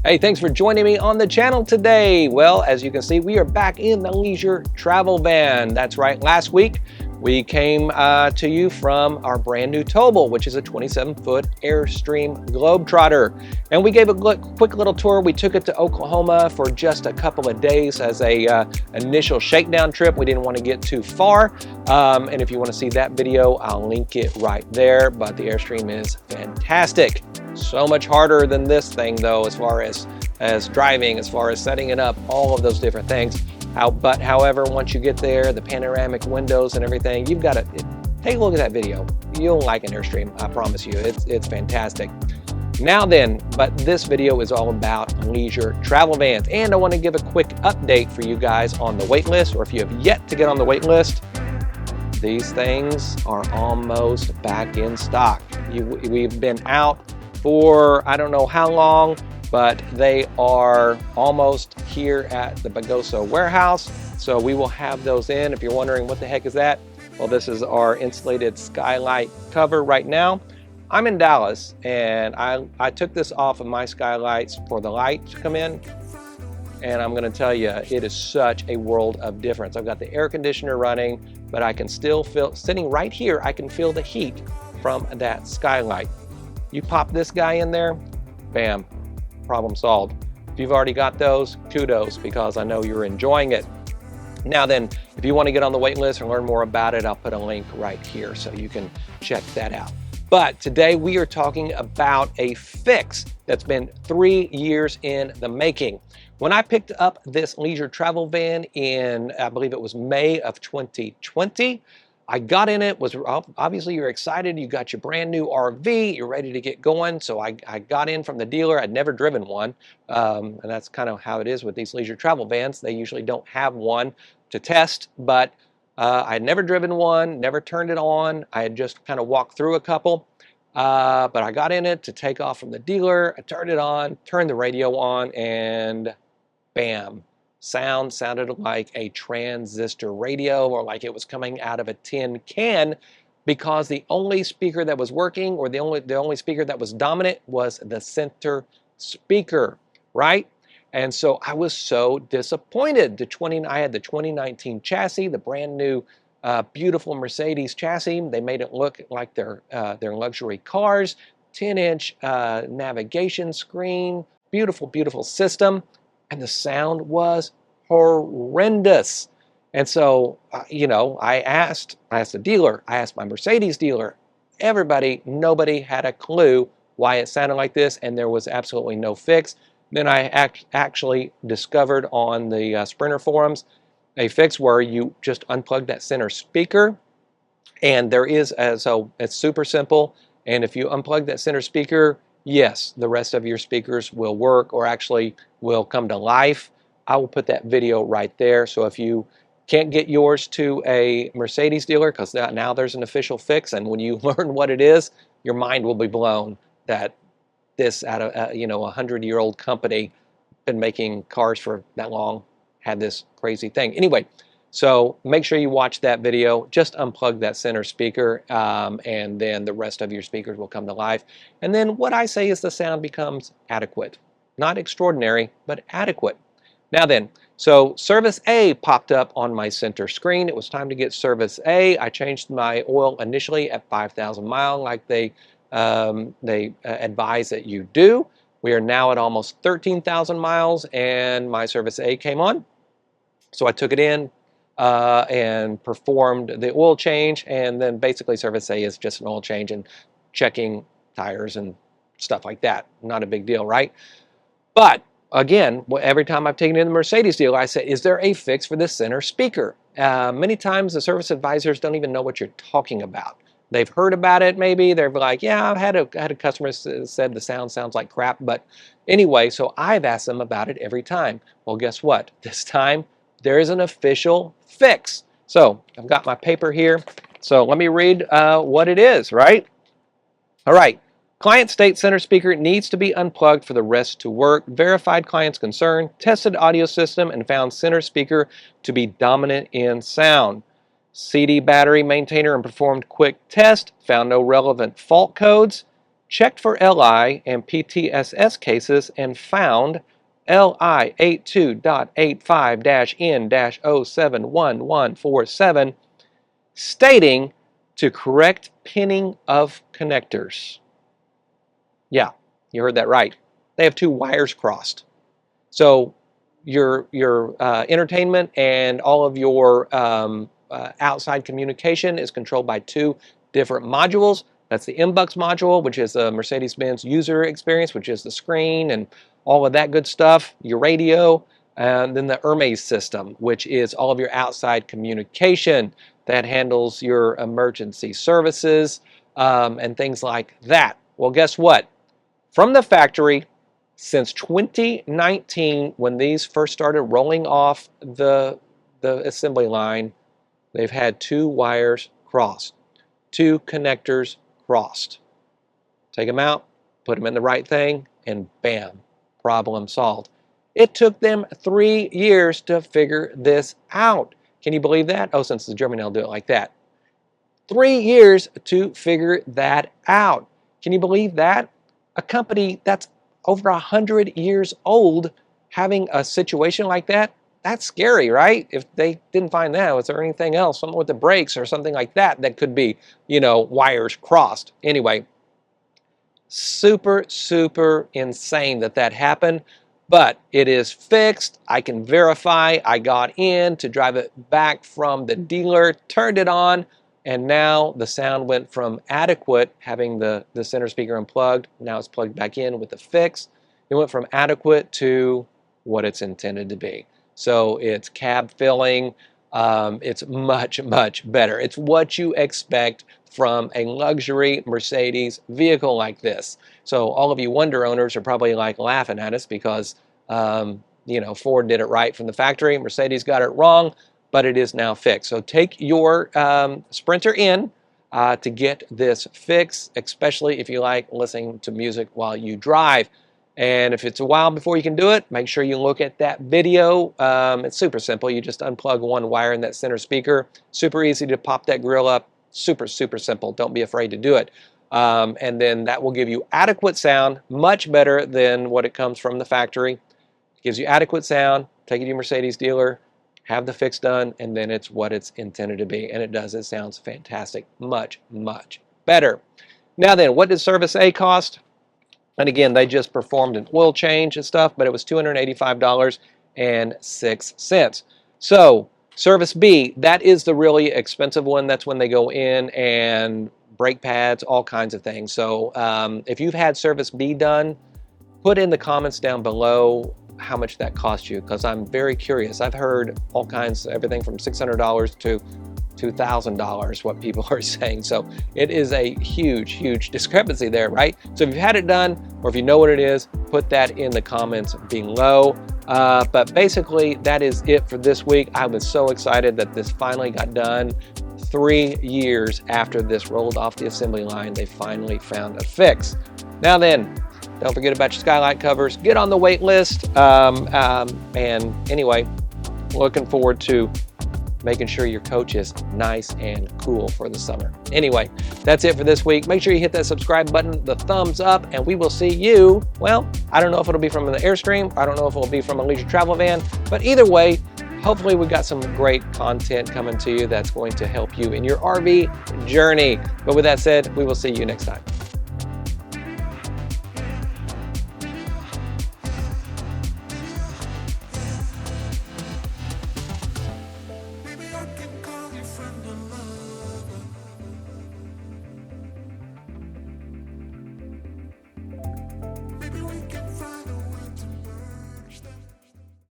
Hey, thanks for joining me on the channel today. Well, as you can see, we are back in the leisure travel van. That's right, last week we came to you from our brand new towable, which is a 27-foot Airstream Globetrotter. And we gave a quick little tour. We took it to Oklahoma for just a couple of days as a initial shakedown trip. We didn't want to get too far. And if you want to see that video, I'll link it right there. But the Airstream is fantastic. So much harder than this thing though, as far as driving, as far as setting it up, all of those different things. But however, once you get there, the panoramic windows and everything, you've got to take a look at that video. You'll like an Airstream, I promise you. It's fantastic. Now then, but this video is all about leisure travel vans, and I want to give a quick update for you guys on the wait list, or if you have yet to get on the wait list, these things are almost back in stock. We've been out for I don't know how long, but they are almost here at the Bagoso warehouse. So we will have those in. If you're wondering what the heck is that, well, this is our insulated Skylight cover right now. I'm in Dallas, and I took this off of my skylights for the light to come in. And I'm gonna tell you, it is such a world of difference. I've got the air conditioner running, but I can still feel, sitting right here, I can feel the heat from that skylight. You pop this guy in there, bam, problem solved. If you've already got those, kudos, because I know you're enjoying it. Now then, if you want to get on the wait list and learn more about it, I'll put a link right here so you can check that out. But today we are talking about a fix that's been 3 years in the making. When I picked up this leisure travel van in, I believe it was May of 2020, I got in it, was obviously you're excited, you got your brand new RV, you're ready to get going. So I got in from the dealer. I'd never driven one. And that's kind of how it is with these leisure travel vans. They usually don't have one to test, but I had never driven one, never turned it on. I had just kind of walked through a couple, but I got in it to take off from the dealer. I turned it on, turned the radio on, and bam. Sounded like a transistor radio, or like it was coming out of a tin can, because the only speaker that was working, or the only speaker that was dominant, was the center speaker, right? And so I was so disappointed. I had the 2019 chassis, the brand new beautiful Mercedes chassis. They made it look like their luxury cars, 10-inch navigation screen, beautiful system. And the sound was horrendous. And so, I asked the dealer, I asked my Mercedes dealer, nobody had a clue why it sounded like this, and there was absolutely no fix. Then I actually discovered on the Sprinter forums a fix where you just unplug that center speaker, and there is, so it's super simple. And if you unplug that center speaker, yes, the rest of your speakers will work, or actually will come to life. I will put that video right there. So if you can't get yours to a Mercedes dealer, because now there's an official fix, and when you learn what it is, your mind will be blown that this, out of a 100-year-old company, been making cars for that long, had this crazy thing. Anyway, so make sure you watch that video. Just unplug that center speaker, and then the rest of your speakers will come to life. And then what I say is the sound becomes adequate. Not extraordinary, but adequate. Now then, so service A popped up on my center screen. It was time to get service A. I changed my oil initially at 5,000 miles, like they advise that you do. We are now at almost 13,000 miles, and my service A came on. So I took it in and performed the oil change, and then basically service A is just an oil change and checking tires and stuff like that. Not a big deal, right? But again, every time I've taken in the Mercedes dealer, I say, is there a fix for this center speaker? Many times the service advisors don't even know what you're talking about. They've heard about it maybe. They're like, yeah, I've had a customer said the sound sounds like crap. But anyway, so I've asked them about it every time. Well, guess what? This time there is an official fix. So I've got my paper here. So let me read what it is, right? All right. Client state center speaker needs to be unplugged for the rest to work. Verified client's concern, tested audio system, and found center speaker to be dominant in sound. CD battery maintainer and performed quick test, found no relevant fault codes. checked for LI and PTSS cases and found LI 82.85-N-071147 stating to correct pinning of connectors. Yeah, you heard that right. They have two wires crossed. So your entertainment and all of your outside communication is controlled by two different modules. That's the MBUX module, which is a Mercedes-Benz user experience, which is the screen and all of that good stuff, your radio, and then the Hermes system, which is all of your outside communication that handles your emergency services and things like that. Well, guess what? From the factory, since 2019, when these first started rolling off the assembly line, they've had two wires crossed, two connectors crossed. Take them out, put them in the right thing, and bam, problem solved. It took them 3 years to figure this out. Can you believe that? Oh, since the German, they'll do it like that. 3 years to figure that out. Can you believe that? A company that's over 100 years old having a situation like that, that's scary, right? If they didn't find that, was there anything else, something with the brakes or something like that that could be, you know, wires crossed? Anyway, super, super insane that that happened, but it is fixed. I can verify. I got in to drive it back from the dealer, turned it on, and now the sound went from adequate, having the center speaker unplugged, now it's plugged back in with the fix. It went from adequate to what it's intended to be. So it's cab filling, it's much, much better. It's what you expect from a luxury Mercedes vehicle like this. So all of you Wonder owners are probably like laughing at us because, you know, Ford did it right from the factory, Mercedes got it wrong, but it is now fixed. So take your Sprinter in to get this fix, especially if you like listening to music while you drive. And if it's a while before you can do it, make sure you look at that video. It's super simple. You just unplug one wire in that center speaker. Super easy to pop that grill up. Super, super simple. Don't be afraid to do it. And then that will give you adequate sound, much better than what it comes from the factory. It gives you adequate sound. Take it to your Mercedes dealer, have the fix done, and then it's what it's intended to be. And it does. It sounds fantastic. Much, much better. Now then, what does Service A cost? And again, they just performed an oil change and stuff, but it was $285.06. So Service B, that is the really expensive one. That's when they go in and brake pads, all kinds of things. So if you've had Service B done, put in the comments down below how much that cost you, because I'm very curious. I've heard all kinds, everything from $600 to $2,000, what people are saying. So it is a huge, huge discrepancy there, right? So if you've had it done, or if you know what it is, put that in the comments below. But basically, that is it for this week. I was so excited that this finally got done. 3 years after this rolled off the assembly line, they finally found a fix. Now then, don't forget about your Skylight covers. Get on the wait list. And anyway, looking forward to making sure your coach is nice and cool for the summer. Anyway, that's it for this week. Make sure you hit that subscribe button, the thumbs up, and we will see you, well, I don't know if it'll be from an Airstream, I don't know if it'll be from a leisure travel van, but either way, hopefully we've got some great content coming to you that's going to help you in your RV journey. But with that said, we will see you next time.